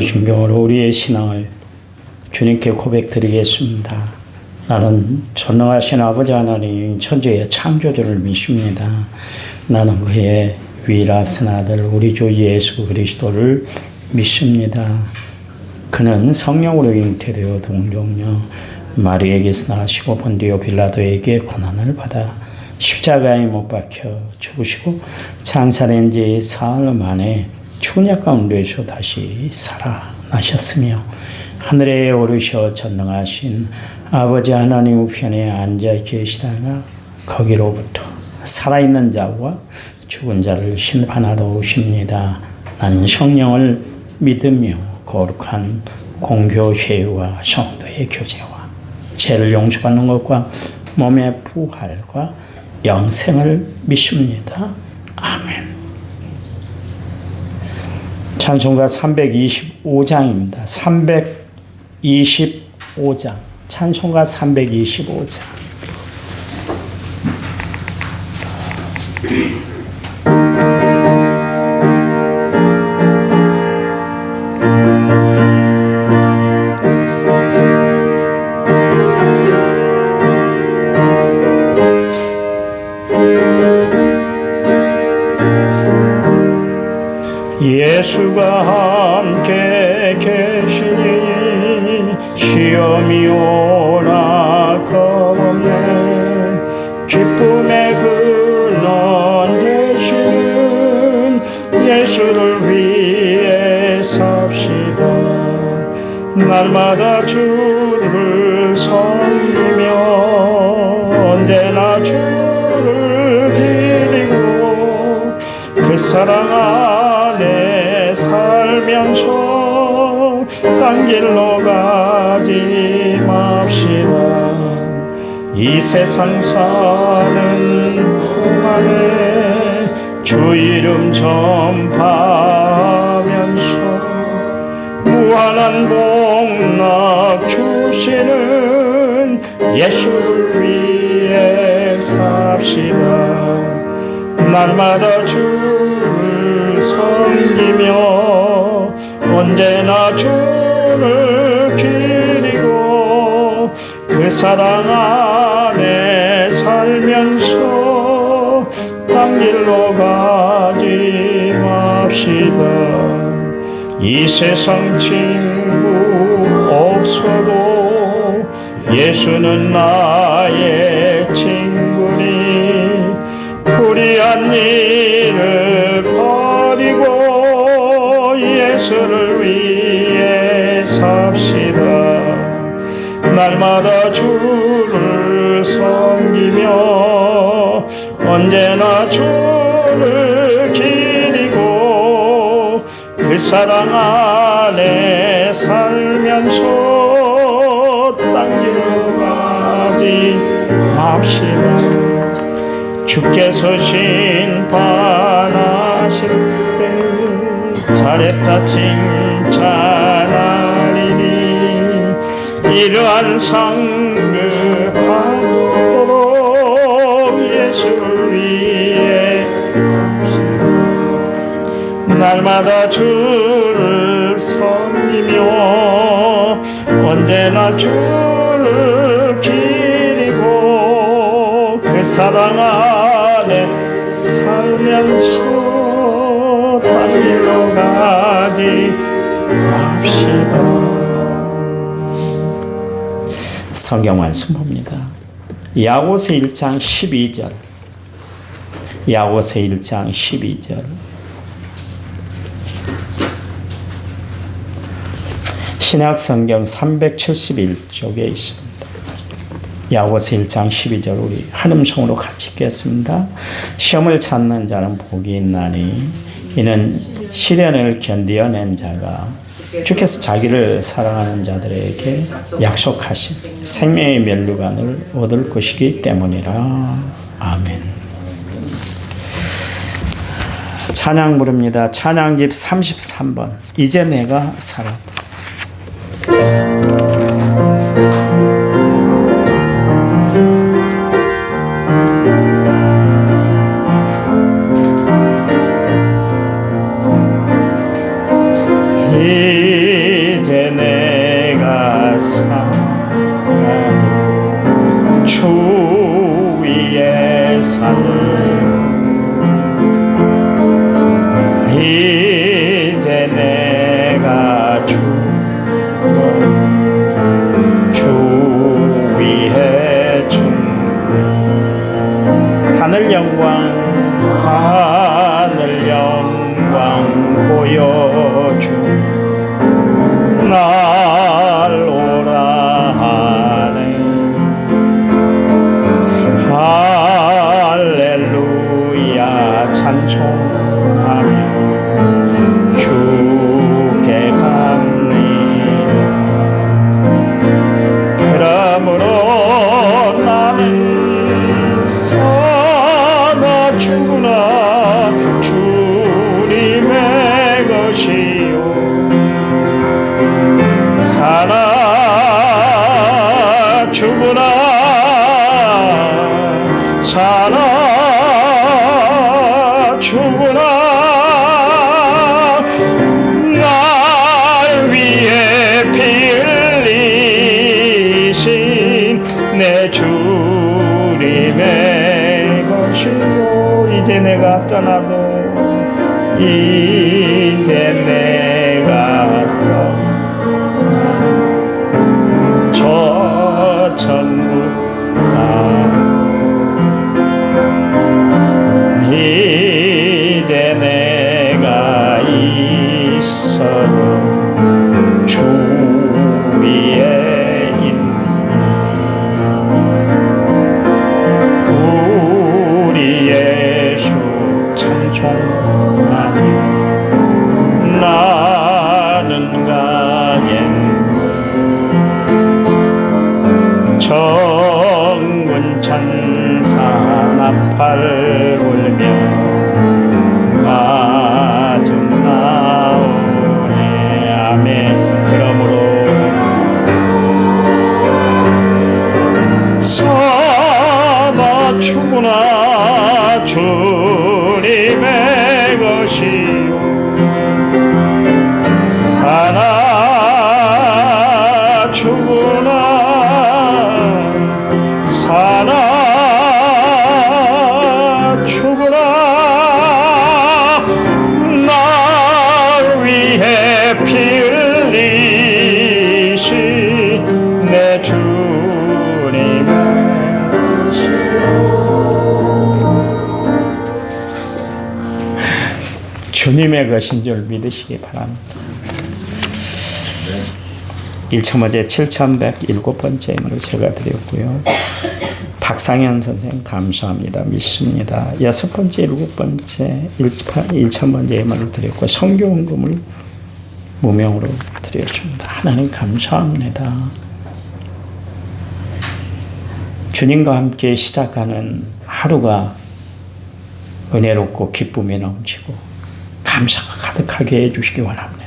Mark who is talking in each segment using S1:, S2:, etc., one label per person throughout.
S1: 신경으로 우리의 신앙을 주님께 고백드리겠습니다. 나는 전능하신 아버지 하나님 천지의 창조주를 믿습니다. 나는 그의 유일하신 아들 우리 주 예수 그리스도를 믿습니다. 그는 성령으로 잉태되어 동정녀 마리에게서 나시고 본디오 빌라도에게 고난을 받아 십자가에 못 박혀 죽으시고 장사된 지 사흘 만에 죽은 자 가운데서 다시 살아나셨으며 하늘에 오르셔 전능하신 아버지 하나님 우편에 앉아 계시다가 거기로부터 살아있는 자와 죽은 자를 심판하러 오십니다. 나는 성령을 믿으며 거룩한 공교회와 성도의 교제와 죄를 용서받는 것과 몸의 부활과 영생을 믿습니다. 아멘. 찬송가 325장입니다. 325장. 찬송가 325장. 예수가 함께 계시니 시험이 오나 겁없네. 기쁨의 근원 되시는 예수를 위해 삽시다. 날마다 주를 섬기며 언제나 주를 기리고 그 사랑 안에 살면서 딴 길로 가지 맙시다. 이 세상 사는 동안에 주 이름 전파하면서 무한한 복락 주시는 예수를 위해 삽시다. 날마다 주를 섬기며 언제나 주를 기리고 그 사랑 안에 살면서 딴 길로 가지 맙시다. 이 세상 친구 없어도 예수는 나의 친구니 불의한 일을 버리고 예수를 위해 삽시다. 날마다 주를 섬기며 언제나 주를 기리고 그 사랑 안에 살면서 딴 길로 가지 맙시다. 주께서 심판하실 때 잘했다 칭찬하리니 이러한 상급받도록 예수를 위해 삽시다. 날마다 주를 섬기며 언제나 주를 기리고 그 사랑 안에 살면서 딴 길로 가지 맙시다. 성경 말씀입니다. 야고보서 1장 12절. 야고보서 1장 12절. 신약성경 371쪽에 있습니다. 야고보서 1장 12절 우리 한 음성으로 같이 읽겠습니다. 시험을 찾는 자는 복이 있나니 이는 시련을 견디어낸 자가 주께서 자기를 사랑하는 자들에게 약속하신 생명의 면류관을 얻을 것이기 때문이라. 아멘. 찬양 부릅니다. 찬양집 33번 이제 내가 살았다. 이제 내가 주 위에 충만 하늘 영광 보여주 날 오라 하네. 할렐루야 찬송하며 주께 갑니다. 그러므로 나는 살아 주구나 주님의 것이요 살아 주구나 살아 주구나 날 위해 피 흘리신 내 주님의 것이요 이제 내가 떠나도 이제 내가 떠나도 저 천국 이제 내가 있어도 주 위에 있는 우리 예수 찬송하며 나는 가겠네. 정군 천사 나팔 불며 마중 나오네. 아멘. 그러므로 살아 주구나 주님의 것이요 살아 주구나 살아 주구나 날 위해 피 흘리신 내 주님의 주님의 것인 줄 믿으시기 바랍니다. 1,000번째 7,107번째 임으로 제가 드렸고요. 박상현 선생님 감사합니다. 믿습니다. 6번째 7번째 1,000번째 임을 드렸고 성교원금을 무명으로 드렸습니다. 하나님 감사합니다. 주님과 함께 시작하는 하루가 은혜롭고 기쁨이 넘치고 감사가 가득하게 해주시기 원합니다.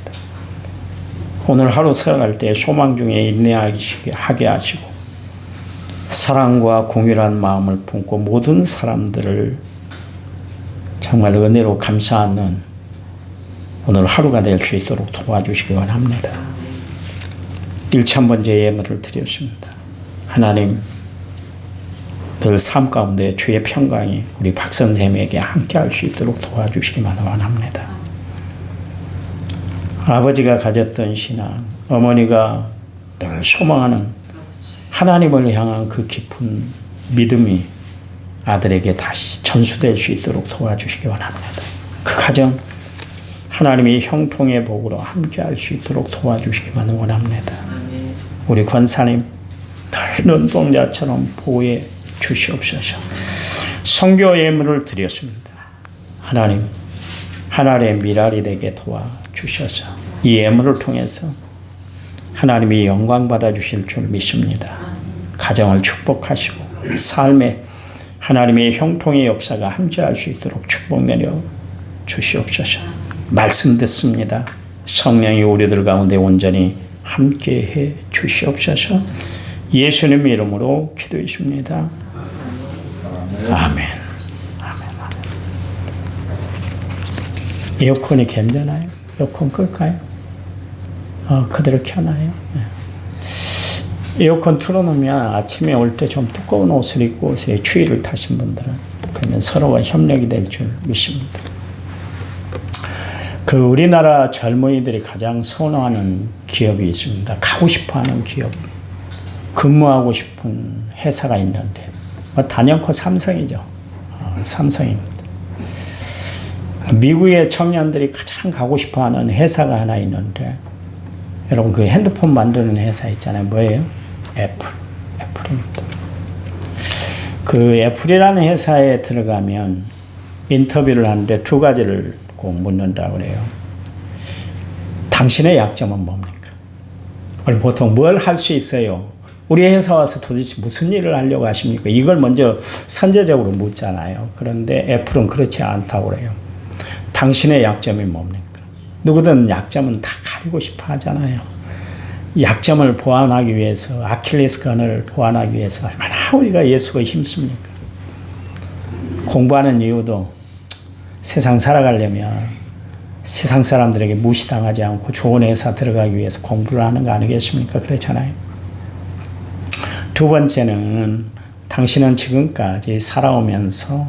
S1: 오늘 하루 살아갈 때 소망 중에 인내하게 하시고 사랑과 공유한 마음을 품고 모든 사람들을 정말 은혜로 감사하는 오늘 하루가 될 수 있도록 도와주시기 원합니다. 1,000번째 예물을 드렸습니다. 하나님 늘 삶 가운데 주의 평강이 우리 박 선생님에게 함께 할 수 있도록 도와주시기만 원합니다. 아버지가 가졌던 신앙, 어머니가 늘 소망하는 하나님을 향한 그 깊은 믿음이 아들에게 다시 전수될 수 있도록 도와주시기 원합니다. 그 가정 하나님이 형통의 복으로 함께 할 수 있도록 도와주시기만 원합니다. 우리 권사님 늘 눈동자처럼 보호해 주시옵소서. 성교 예물을 드렸습니다. 하나님 하나님의 미랄이 되게 도와주셔서 이 예물을 통해서 하나님이 영광 받아주실 줄 믿습니다. 가정을 축복하시고 삶에 하나님의 형통의 역사가 함께할 수 있도록 축복 내려 주시옵소서. 말씀 듣습니다. 성령이 우리들 가운데 온전히 함께해 주시옵소서. 예수님의 이름으로 기도했습니다. 아멘. 에어컨이 괜찮아요? 에어컨 끌까요? 그대로 켜놔요. 에어컨 틀어놓으면 아침에 올 때 좀 두꺼운 옷을 입고 오세요. 추위를 타신 분들은. 그러면 서로가 협력이 될 줄 믿습니다. 그 우리나라 젊은이들이 가장 선호하는 기업이 있습니다. 가고 싶어하는 기업, 근무하고 싶은 회사가 있는데 단연코 삼성이죠. 삼성입니다. 미국의 청년들이 가장 가고 싶어하는 회사가 하나 있는데 여러분 그 핸드폰 만드는 회사 있잖아요. 뭐예요? 애플입니다. 그 애플이라는 회사에 들어가면 인터뷰를 하는데 두 가지를 꼭 묻는다고 그래요. 당신의 약점은 뭡니까? 보통 뭘 할 수 있어요? 우리 회사 와서 도대체 무슨 일을 하려고 하십니까? 이걸 먼저 선제적으로 묻잖아요. 그런데 애플은 그렇지 않다고 그래요. 당신의 약점이 뭡니까? 누구든 약점은 다 가리고 싶어 하잖아요. 약점을 보완하기 위해서, 아킬레스건을 보완하기 위해서 얼마나 우리가 예수가 힘씁니까? 공부하는 이유도 세상 살아가려면 세상 사람들에게 무시당하지 않고 좋은 회사 들어가기 위해서 공부를 하는 거 아니겠습니까? 그렇잖아요. 두 번째는 당신은 지금까지 살아오면서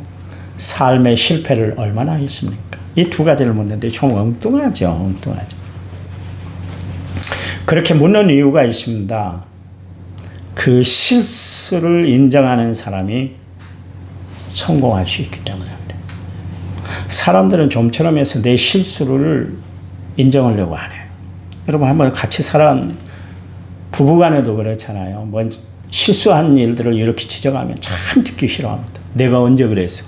S1: 삶의 실패를 얼마나 했습니까? 이 두 가지를 묻는데 좀 엉뚱하죠. 그렇게 묻는 이유가 있습니다. 그 실수를 인정하는 사람이 성공할 수 있기 때문에 그래요. 사람들은 좀처럼 해서 내 실수를 인정하려고 안 해요. 여러분 한번 같이 살아온 부부간에도 그렇잖아요. 뭐 실수한 일들을 이렇게 지적하면 참 듣기 싫어합니다. 내가 언제 그랬어?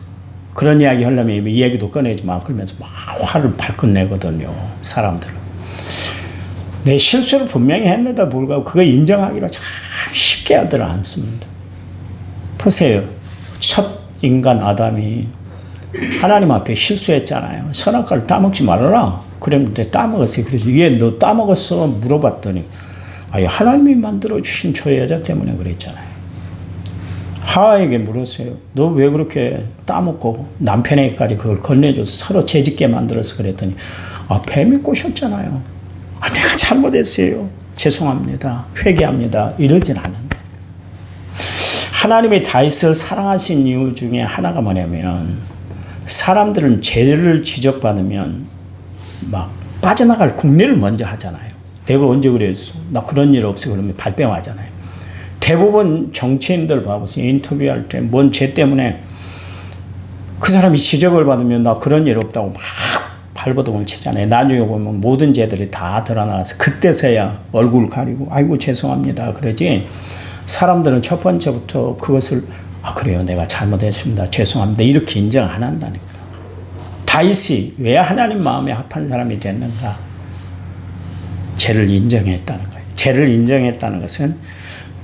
S1: 그런 이야기 하려면 이 얘기도 꺼내지 마. 그러면서 막 화를 발끈 내거든요. 사람들은. 내 실수를 분명히 했는데도 불구하고 그거 인정하기로 참 쉽게 하들 않습니다. 보세요. 첫 인간 아담이 하나님 앞에 실수했잖아요. 선악과를 따먹지 말아라. 그랬는데 따먹었어요. 그래서 얘 너 따먹었어? 물어봤더니 아예 하나님이 만들어주신 저 여자 때문에 그랬잖아요. 하와에게 물었어요. 너 왜 그렇게 따먹고 남편에게까지 그걸 건네줘서 서로 죄짓게 만들어서 그랬더니 뱀이 꼬셨잖아요. 내가 잘못했어요. 죄송합니다. 회개합니다. 이러진 않는다. 하나님이 다윗을 사랑하신 이유 중에 하나가 뭐냐면 사람들은 죄를 지적받으면 막 빠져나갈 국리를 먼저 하잖아요. 내가 언제 그랬어? 나 그런 일 없어. 그러면 발뺌하잖아요. 대부분 정치인들 봐보세요. 인터뷰할 때 뭔 죄 때문에 그 사람이 지적을 받으면 나 그런 일 없다고 막 발버둥을 치잖아요. 나중에 보면 모든 죄들이 다 드러나서 그때서야 얼굴 가리고 아이고 죄송합니다. 그러지 사람들은 첫 번째부터 그것을 그래요. 내가 잘못했습니다. 죄송합니다. 이렇게 인정 안 한다니까. 다윗이 왜 하나님 마음에 합한 사람이 됐는가? 죄를 인정했다는 거예요. 죄를 인정했다는 것은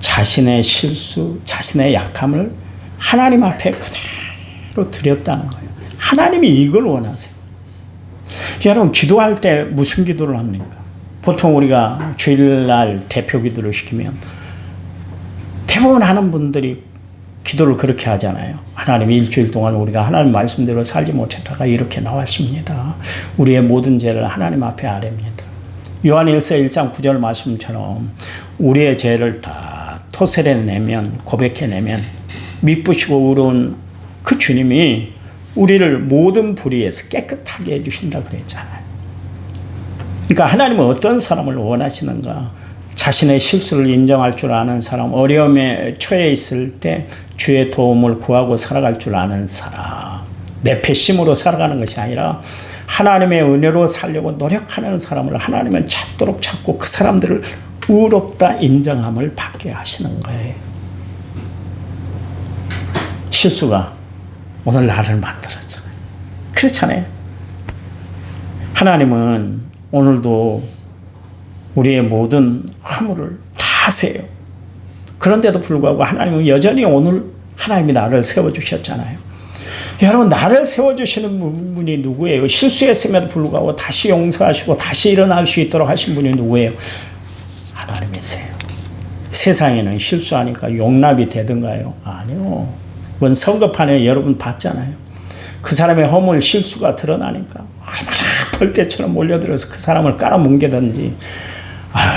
S1: 자신의 실수, 자신의 약함을 하나님 앞에 그대로 드렸다는 거예요. 하나님이 이걸 원하세요. 여러분 기도할 때 무슨 기도를 합니까? 보통 우리가 주일날 대표 기도를 시키면 대부분 하는 분들이 기도를 그렇게 하잖아요. 하나님 일주일 동안 우리가 하나님 말씀대로 살지 못했다가 이렇게 나왔습니다. 우리의 모든 죄를 하나님 앞에 아뢰입니다. 요한일서 1장 9절 말씀처럼 우리의 죄를 다 토설해내면 고백해내면 미쁘시고 의로운 그 주님이 우리를 모든 불의에서 깨끗하게 해주신다 그랬잖아요. 그러니까 하나님은 어떤 사람을 원하시는가? 자신의 실수를 인정할 줄 아는 사람, 어려움에 처해 있을 때 주의 도움을 구하고 살아갈 줄 아는 사람. 내 패심으로 살아가는 것이 아니라 하나님의 은혜로 살려고 노력하는 사람을 하나님은 찾도록 찾고 그 사람들을 의롭다 인정함을 받게 하시는 거예요. 실수가 오늘 나를 만들었잖아요. 그렇잖아요. 하나님은 오늘도 우리의 모든 허물을 다 아세요. 그런데도 불구하고 하나님은 여전히 오늘 하나님이 나를 세워주셨잖아요. 여러분 나를 세워주시는 분이 누구예요? 실수했음에도 불구하고 다시 용서하시고 다시 일어날 수 있도록 하신 분이 누구예요? 하나님이세요. 세상에는 실수하니까 용납이 되던가요? 아니요. 그건 선거판에 여러분 봤잖아요. 그 사람의 허물 실수가 드러나니까 얼마나 벌떼처럼 몰려들어서 그 사람을 깔아뭉개든지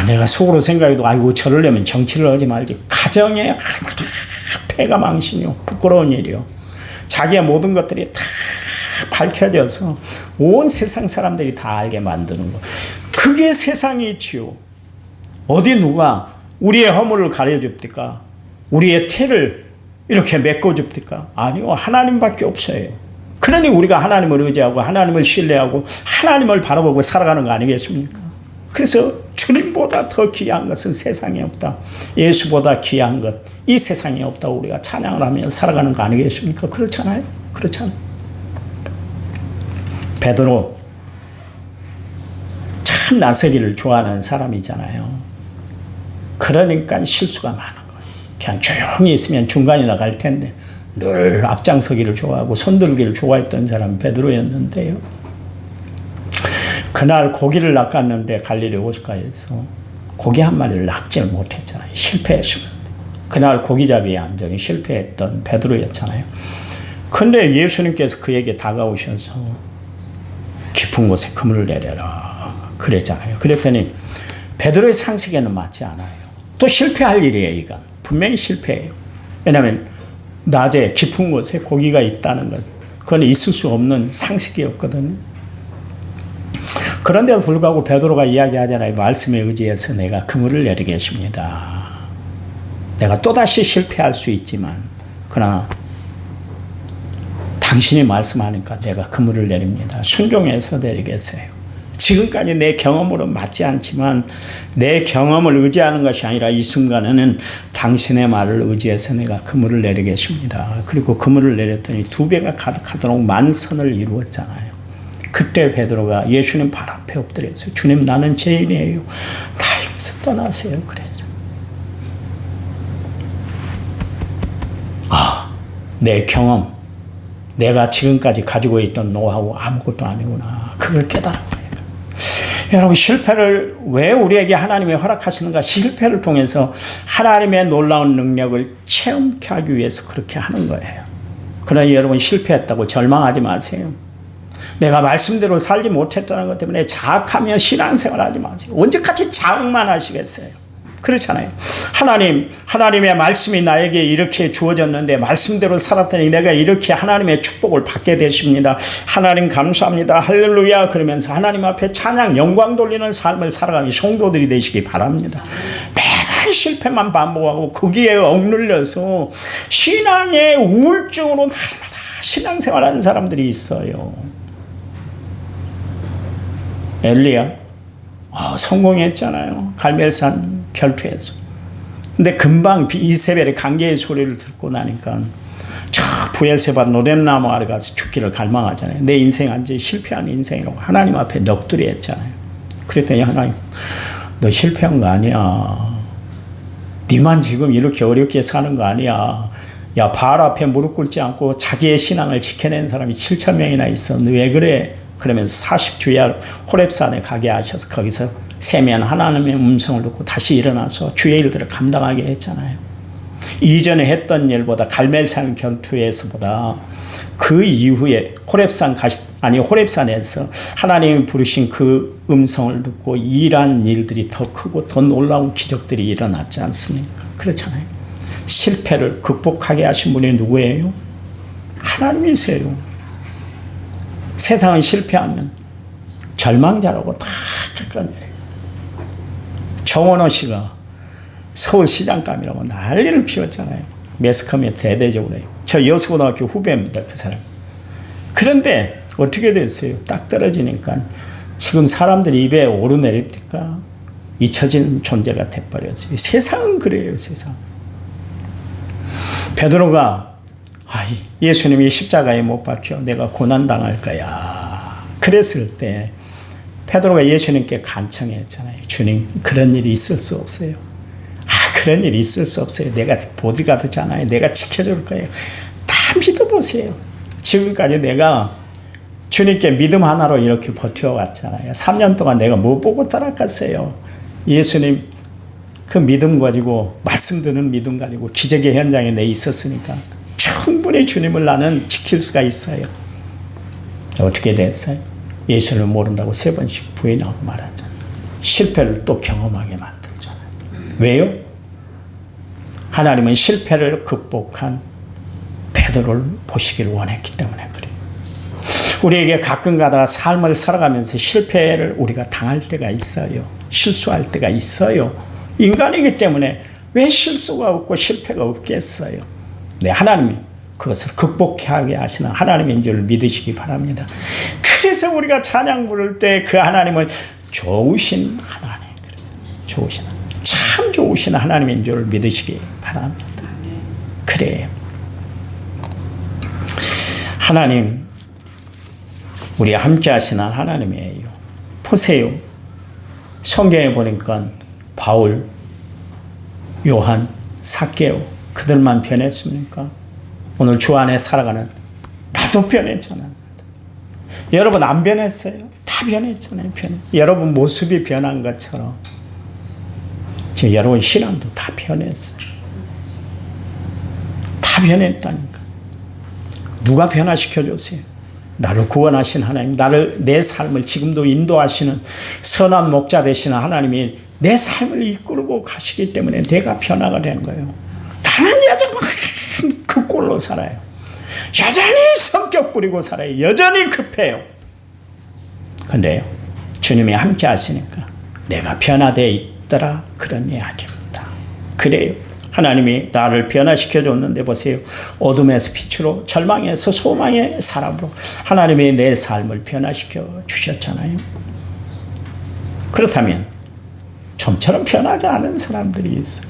S1: 내가 속으로 생각해도 아이고 저러려면 정치를 하지 말지 가정에 얼마나 패가 망신이요 부끄러운 일이요. 자기의 모든 것들이 다 밝혀져서 온 세상 사람들이 다 알게 만드는 것. 그게 세상이지요. 어디 누가 우리의 허물을 가려줍니까? 우리의 태를 이렇게 메꿔줍니까? 아니요. 하나님밖에 없어요. 그러니 우리가 하나님을 의지하고 하나님을 신뢰하고 하나님을 바라보고 살아가는 거 아니겠습니까? 그래서 주님보다 더 귀한 것은 세상에 없다. 예수보다 귀한 것, 이 세상에 없다고 우리가 찬양을 하며 살아가는 거 아니겠습니까? 그렇잖아요. 그렇잖아요. 베드로 참 나서기를 좋아하는 사람이잖아요. 그러니까 실수가 많은 거예요. 그냥 조용히 있으면 중간에 나갈 텐데 늘 앞장서기를 좋아하고 손들기를 좋아했던 사람이 베드로였는데요. 그날 고기를 낚았는데 갈릴리 호숫가에서 고기 한 마리를 낚지를 못했잖아요. 실패했습니다. 그날 고기잡이의 안정이 실패했던 베드로였잖아요. 근데 예수님께서 그에게 다가오셔서 깊은 곳에 그물을 내려라 그랬잖아요. 그랬더니 베드로의 상식에는 맞지 않아요. 또 실패할 일이에요. 이건 분명히 실패해요. 왜냐하면 낮에 깊은 곳에 고기가 있다는 것, 그건 있을 수 없는 상식이었거든요. 그런데도 불구하고 베드로가 이야기하잖아요. 말씀에 의지해서 내가 그물을 내리겠습니다. 내가 또다시 실패할 수 있지만 그러나 당신이 말씀하니까 내가 그물을 내립니다. 순종해서 내리겠어요. 지금까지 내 경험으로 맞지 않지만 내 경험을 의지하는 것이 아니라 이 순간에는 당신의 말을 의지해서 내가 그물을 내리겠습니다. 그리고 그물을 내렸더니 2배가 가득하도록 만선을 이루었잖아요. 그때 베드로가 예수님 발 앞에 엎드려서 주님 나는 죄인이에요. 나에게서 떠나세요. 그랬어요. 내 경험, 내가 지금까지 가지고 있던 노하우 아무것도 아니구나. 그걸 깨달은 거예요. 여러분 실패를 왜 우리에게 하나님이 허락하시는가? 실패를 통해서 하나님의 놀라운 능력을 체험케 하기 위해서 그렇게 하는 거예요. 그러니 여러분 실패했다고 절망하지 마세요. 내가 말씀대로 살지 못했다는 것 때문에 자학하며 신앙생활 하지 마세요. 언제까지 자학만 하시겠어요? 그렇잖아요. 하나님의 말씀이 나에게 이렇게 주어졌는데 말씀대로 살았더니 내가 이렇게 하나님의 축복을 받게 되십니다. 하나님 감사합니다. 할렐루야. 그러면서 하나님 앞에 찬양, 영광 돌리는 삶을 살아가는 성도들이 되시기 바랍니다. 매일 실패만 반복하고 거기에 억눌려서 신앙의 우울증으로 날마다 신앙생활하는 사람들이 있어요. 엘리야 성공했잖아요. 갈멜산 결투에서. 근데 금방 이세벨의 강제의 소리를 듣고 나니까 저 부엘세바 노랫나무 아래 가서 죽기를 갈망하잖아요. 내 인생 완전히 실패한 인생이라고 하나님 앞에 넋두리 했잖아요. 그랬더니 하나님 너 실패한 거 아니야. 니만 지금 이렇게 어렵게 사는 거 아니야. 야 바알 앞에 무릎 꿇지 않고 자기의 신앙을 지켜낸 사람이 7,000명이나 있어. 너 왜 그래? 그러면서 40주야 호렙산에 가게 하셔서 거기서 세미한 하나님의 음성을 듣고 다시 일어나서 주의 일들을 감당하게 했잖아요. 이전에 했던 일보다 갈멜산 결투에서보다 그 이후에 호렙산에서 하나님이 부르신 그 음성을 듣고 일한 일들이 더 크고 더 놀라운 기적들이 일어났지 않습니까? 그렇잖아요. 실패를 극복하게 하신 분이 누구예요? 하나님이세요. 세상은 실패하면 절망자라고 다 깎아내려요. 정원호 씨가 서울시장감이라고 난리를 피웠잖아요. 매스컴에 대대적으로 해요. 저 여수고등학교 후배입니다. 그 사람. 그런데 어떻게 됐어요? 딱 떨어지니까 지금 사람들이 입에 오르내립니까? 잊혀진 존재가 돼버렸어요. 세상은 그래요. 세상. 베드로가 예수님이 십자가에 못 박혀 내가 고난당할 거야. 그랬을 때 베드로가 예수님께 간청했잖아요. 주님 그런 일이 있을 수 없어요. 그런 일이 있을 수 없어요. 내가 보디가드잖아요. 내가 지켜줄 거예요. 다 믿어보세요. 지금까지 내가 주님께 믿음 하나로 이렇게 버텨왔잖아요. 3년 동안 내가 뭐 보고 따라갔어요. 예수님 그 믿음 가지고 말씀 듣는 믿음 가지고 기적의 현장에 내 있었으니까 충분히 주님을 나는 지킬 수가 있어요. 어떻게 됐어요? 예수를 모른다고 3번씩 부인하고 말하잖아요. 실패를 또 경험하게 만들잖아요. 왜요? 하나님은 실패를 극복한 베드로를 보시길 원했기 때문에 그래요. 우리에게 가끔 가다가 삶을 살아가면서 실패를 우리가 당할 때가 있어요. 실수할 때가 있어요. 인간이기 때문에 왜 실수가 없고 실패가 없겠어요. 네, 하나님이 그것을 극복하게 하시는 하나님인 줄 믿으시기 바랍니다. 그래서 우리가 찬양 부를 때 그 하나님은 좋으신 하나님, 좋으신 하나님, 참 좋으신 하나님인 줄 믿으시기 바랍니다. 그래요. 하나님, 우리와 함께 하시는 하나님이에요. 보세요. 성경에 보니까 바울, 요한, 삭개오 그들만 변했습니까? 오늘 주 안에 살아가는 나도 변했잖아요. 여러분 안 변했어요? 다 변했잖아요. 여러분 모습이 변한 것처럼 지금 여러분 신앙도 다 변했어요. 다 변했다니까. 누가 변화시켜 줬어요? 나를 구원하신 하나님, 내 삶을 지금도 인도하시는 선한 목자 되시는 하나님이 내 삶을 이끌고 가시기 때문에 내가 변화가 된 거예요. 나는 여전히 그 꼴로 살아요. 여전히 성격 부리고 살아요. 여전히 급해요. 근데요, 주님이 함께 하시니까 내가 변화되어 있더라, 그런 이야기입니다. 그래요. 하나님이 나를 변화시켜 줬는데 보세요. 어둠에서 빛으로, 절망에서 소망의 사람으로 하나님이 내 삶을 변화시켜 주셨잖아요. 그렇다면 좀처럼 변하지 않은 사람들이 있어요.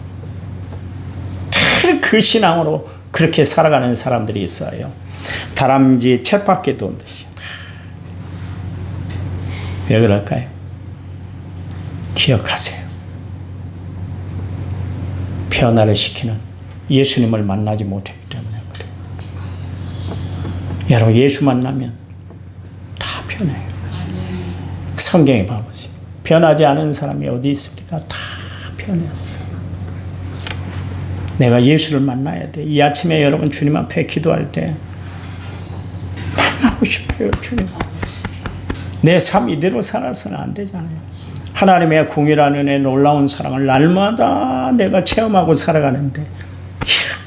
S1: 그 신앙으로 그렇게 살아가는 사람들이 있어요. 다람쥐 쳇바퀴 도듯이. 왜 그럴까요? 기억하세요. 변화를 시키는 예수님을 만나지 못했기 때문에 그래요. 여러분 예수 만나면 다 변해요. 성경에 봐보세요. 변하지 않은 사람이 어디 있습니까? 다 변했어요. 내가 예수를 만나야 돼. 이 아침에 여러분 주님 앞에 기도할 때 만나고 싶어요. 주님. 내 삶 이대로 살아서는 안 되잖아요. 하나님의 공의란 은혜, 놀라운 사랑을 날마다 내가 체험하고 살아가는데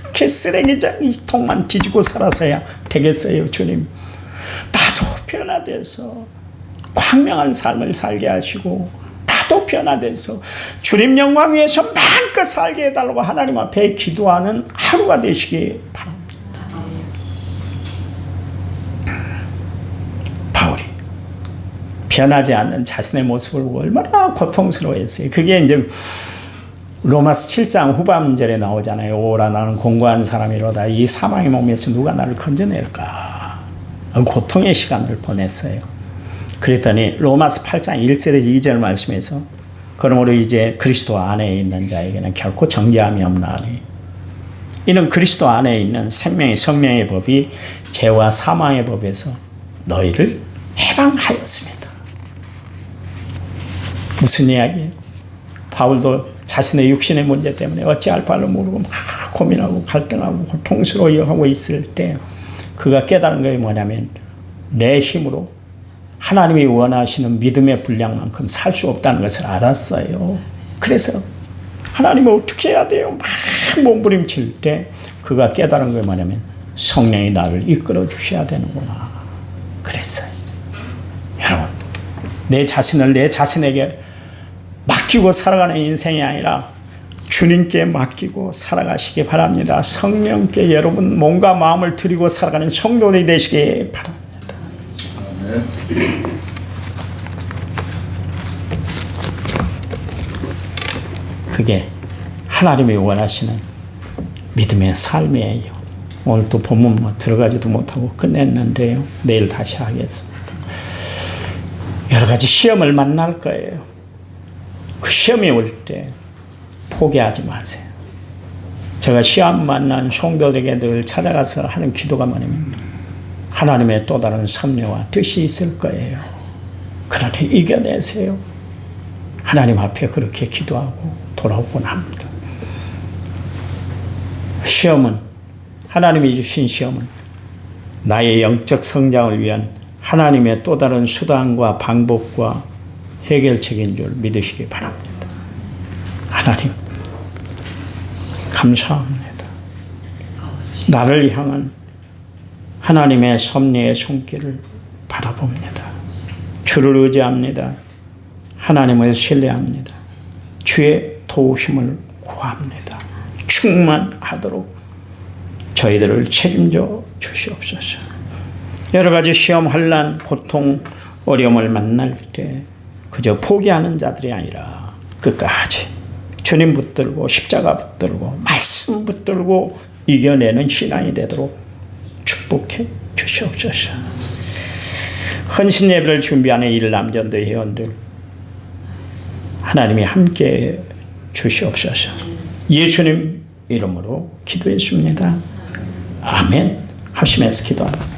S1: 이렇게 쓰레기장 이 통만 뒤지고 살아서야 되겠어요. 주님. 나도 변화돼서 광명한 삶을 살게 하시고 나도 변화돼서 주님 영광 위에서 마음껏 살게 해달라고 하나님 앞에 기도하는 하루가 되시기 바랍니다. 바울이 변하지 않는 자신의 모습을 얼마나 고통스러워했어요. 그게 이제 로마서 7장 후반절에 나오잖아요. 오라 나는 공고한 사람이로다. 이 사망의 몸에서 누가 나를 건져낼까. 고통의 시간을 보냈어요. 그랬더니 로마서 8장 1절에서 2절 말씀에서 그러므로 이제 그리스도 안에 있는 자에게는 결코 정죄함이 없나니 이는 그리스도 안에 있는 생명의 성령의 법이 죄와 사망의 법에서 너희를 해방하였습니다. 무슨 이야기예요? 바울도 자신의 육신의 문제 때문에 어찌할 바를 모르고 막 고민하고 갈등하고 고통스러워하고 있을 때 그가 깨달은 것이 뭐냐면 내 힘으로 하나님이 원하시는 믿음의 분량만큼 살 수 없다는 것을 알았어요. 그래서 하나님을 어떻게 해야 돼요? 막 몸부림칠 때 그가 깨달은 것이 뭐냐면 성령이 나를 이끌어 주셔야 되는구나. 그랬어요. 여러분, 내 자신을 내 자신에게 맡기고 살아가는 인생이 아니라 주님께 맡기고 살아가시기 바랍니다. 성령께 여러분 몸과 마음을 드리고 살아가는 성도들이 되시기 바랍니다. 그게 하나님이 원하시는 믿음의 삶이에요. 오늘 또 본문 들어가지도 못하고 끝냈는데요. 내일 다시 하겠습니다. 여러 가지 시험을 만날 거예요. 그 시험이 올 때 포기하지 마세요. 제가 시험 만난 성도들에게 늘 찾아가서 하는 기도가 뭐냐면 하나님의 또 다른 섭리와 뜻이 있을 거예요. 그러니 이겨내세요. 하나님 앞에 그렇게 기도하고 돌아오곤 합니다. 시험은 하나님이 주신 시험은 나의 영적 성장을 위한 하나님의 또 다른 수단과 방법과 해결책인 줄 믿으시기 바랍니다. 하나님 감사합니다. 나를 향한 하나님의 섭리의 손길을 바라봅니다. 주를 의지합니다. 하나님을 신뢰합니다. 주의 도우심을 구합니다. 충만하도록 저희들을 책임져 주시옵소서. 여러 가지 시험, 환난, 고통, 어려움을 만날 때 그저 포기하는 자들이 아니라 끝까지 주님 붙들고 십자가 붙들고 말씀 붙들고 이겨내는 신앙이 되도록 축복해 주시옵소서. 헌신 예배를 준비하는 일남전도 회원들 하나님이 함께 주시옵소서. 예수님 이름으로 기도했습니다. 아멘. 합심해서 기도합니다.